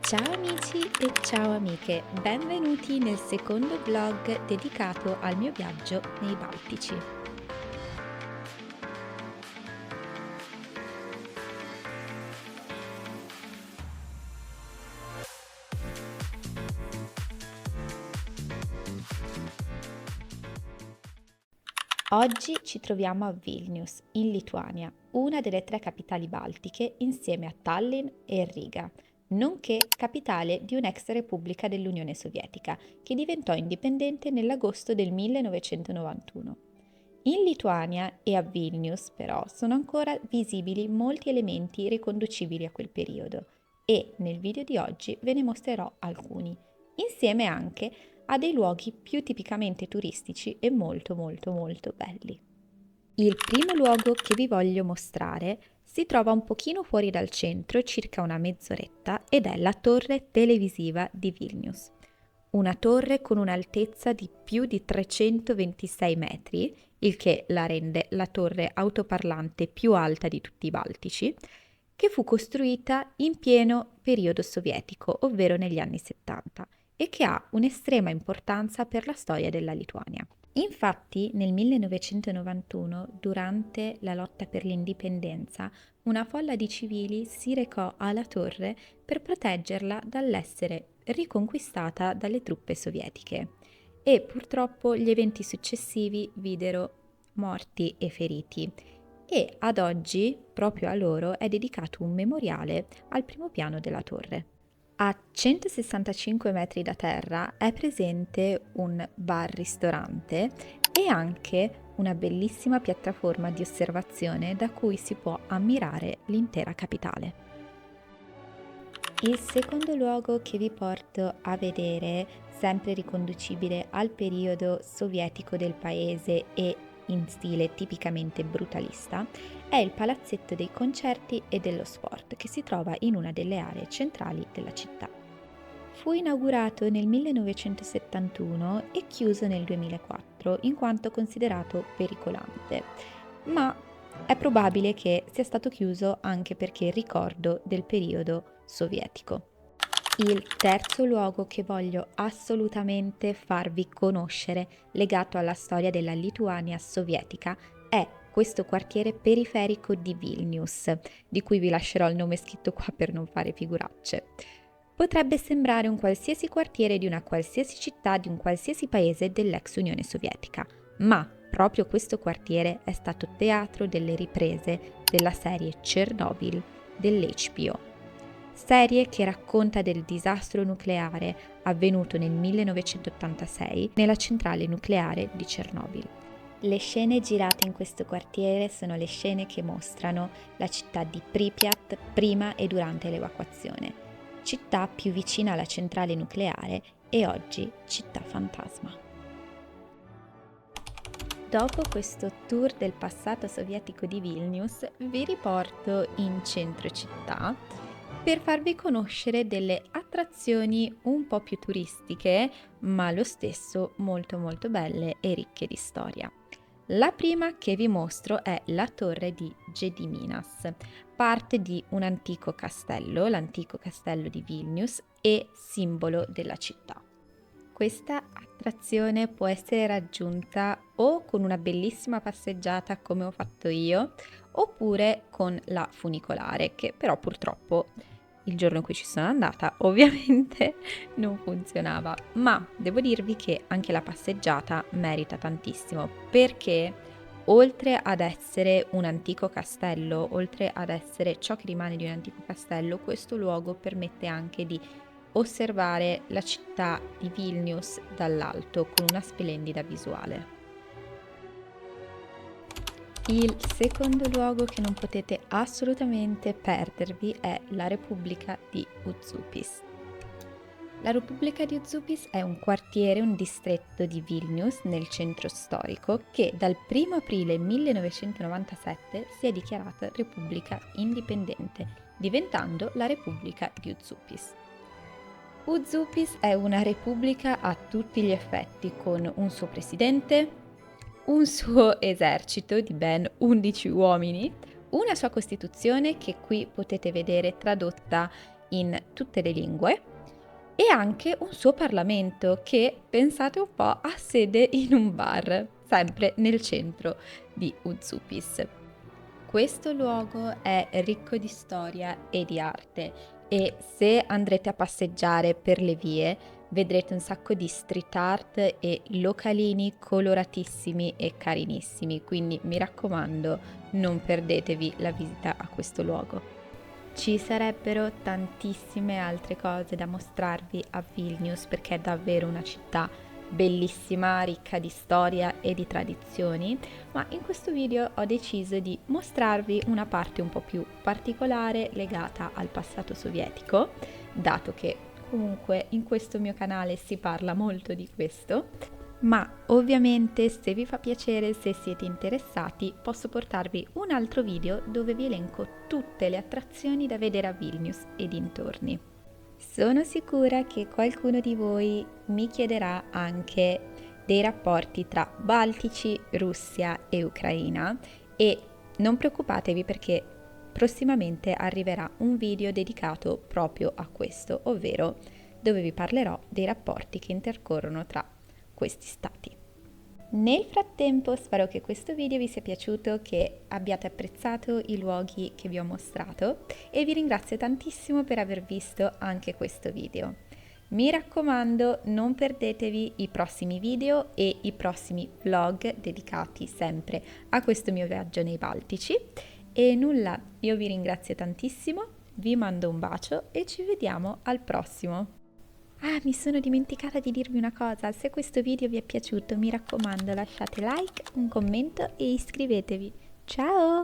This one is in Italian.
Ciao amici e ciao amiche, benvenuti nel secondo vlog dedicato al mio viaggio nei Baltici. Oggi ci troviamo a Vilnius, in Lituania, una delle tre capitali baltiche insieme a Tallinn e Riga, nonché capitale di un'ex repubblica dell'Unione Sovietica, che diventò indipendente nell'agosto del 1991. In Lituania e a Vilnius, però, sono ancora visibili molti elementi riconducibili a quel periodo e nel video di oggi ve ne mostrerò alcuni, insieme anche a dei luoghi più tipicamente turistici e molto belli. Il primo luogo che vi voglio mostrare si trova un pochino fuori dal centro, circa una mezz'oretta, ed è la torre televisiva di Vilnius. Una torre con un'altezza di più di 326 metri, il che la rende la torre autoparlante più alta di tutti i Baltici, che fu costruita in pieno periodo sovietico, ovvero negli anni 70, e che ha un'estrema importanza per la storia della Lituania. Infatti, nel 1991, durante la lotta per l'indipendenza, una folla di civili si recò alla torre per proteggerla dall'essere riconquistata dalle truppe sovietiche e purtroppo gli eventi successivi videro morti e feriti e ad oggi proprio a loro è dedicato un memoriale al primo piano della torre. A 165 metri da terra è presente un bar-ristorante e anche una bellissima piattaforma di osservazione da cui si può ammirare l'intera capitale. Il secondo luogo che vi porto a vedere, sempre riconducibile al periodo sovietico del paese e in stile tipicamente brutalista, è il Palazzetto dei Concerti e dello Sport, che si trova in una delle aree centrali della città. Fu inaugurato nel 1971 e chiuso nel 2004 in quanto considerato pericolante, ma è probabile che sia stato chiuso anche perché ricordo del periodo sovietico. Il terzo luogo che voglio assolutamente farvi conoscere, legato alla storia della Lituania sovietica, è questo quartiere periferico di Vilnius, di cui vi lascerò il nome scritto qua per non fare figuracce. Potrebbe sembrare un qualsiasi quartiere di una qualsiasi città di un qualsiasi paese dell'ex Unione Sovietica, ma proprio questo quartiere è stato teatro delle riprese della serie Chernobyl dell'HBO, serie che racconta del disastro nucleare avvenuto nel 1986 nella centrale nucleare di Chernobyl. Le scene girate in questo quartiere sono le scene che mostrano la città di Pripyat prima e durante l'evacuazione, città più vicina alla centrale nucleare e oggi città fantasma. Dopo questo tour del passato sovietico di Vilnius, vi riporto in centro città per farvi conoscere delle attrazioni un po' più turistiche, ma allo stesso molto belle e ricche di storia. La prima che vi mostro è la torre di Gediminas, parte di un antico castello, l'antico castello di Vilnius e simbolo della città. Questa attrazione può essere raggiunta o con una bellissima passeggiata come ho fatto io, oppure con la funicolare, che però purtroppo il giorno in cui ci sono andata ovviamente non funzionava, ma devo dirvi che anche la passeggiata merita tantissimo perché oltre ad essere un antico castello, oltre ad essere ciò che rimane di un antico castello, questo luogo permette anche di osservare la città di Vilnius dall'alto con una splendida visuale. Il secondo luogo che non potete assolutamente perdervi è la Repubblica di Uzupis. La Repubblica di Uzupis è un quartiere, un distretto di Vilnius nel centro storico che dal 1 aprile 1997 si è dichiarata Repubblica indipendente, diventando la Repubblica di Uzupis. Uzupis è una repubblica a tutti gli effetti, con un suo presidente, un suo esercito di ben 11 uomini, una sua costituzione che qui potete vedere tradotta in tutte le lingue e anche un suo Parlamento che, pensate un po', ha sede in un bar, sempre nel centro di Uzupis. Questo luogo è ricco di storia e di arte e se andrete a passeggiare per le vie vedrete un sacco di street art e localini coloratissimi e carinissimi, quindi mi raccomando, non perdetevi la visita a questo luogo. Ci sarebbero tantissime altre cose da mostrarvi a Vilnius perché è davvero una città bellissima, ricca di storia e di tradizioni, ma in questo video ho deciso di mostrarvi una parte un po' più particolare legata al passato sovietico, dato che comunque in questo mio canale si parla molto di questo. Ma ovviamente se vi fa piacere, se siete interessati, posso portarvi un altro video dove vi elenco tutte le attrazioni da vedere a Vilnius e dintorni. Sono sicura che qualcuno di voi mi chiederà anche dei rapporti tra Baltici, Russia e Ucraina e non preoccupatevi perché prossimamente arriverà un video dedicato proprio a questo, ovvero dove vi parlerò dei rapporti che intercorrono tra questi stati. Nel frattempo spero che questo video vi sia piaciuto, che abbiate apprezzato i luoghi che vi ho mostrato e vi ringrazio tantissimo per aver visto anche questo video. Mi raccomando, non perdetevi i prossimi video e i prossimi vlog dedicati sempre a questo mio viaggio nei Baltici. E nulla, io vi ringrazio tantissimo, vi mando un bacio e ci vediamo al prossimo. Ah, mi sono dimenticata di dirvi una cosa, se questo video vi è piaciuto mi raccomando lasciate like, un commento e iscrivetevi. Ciao!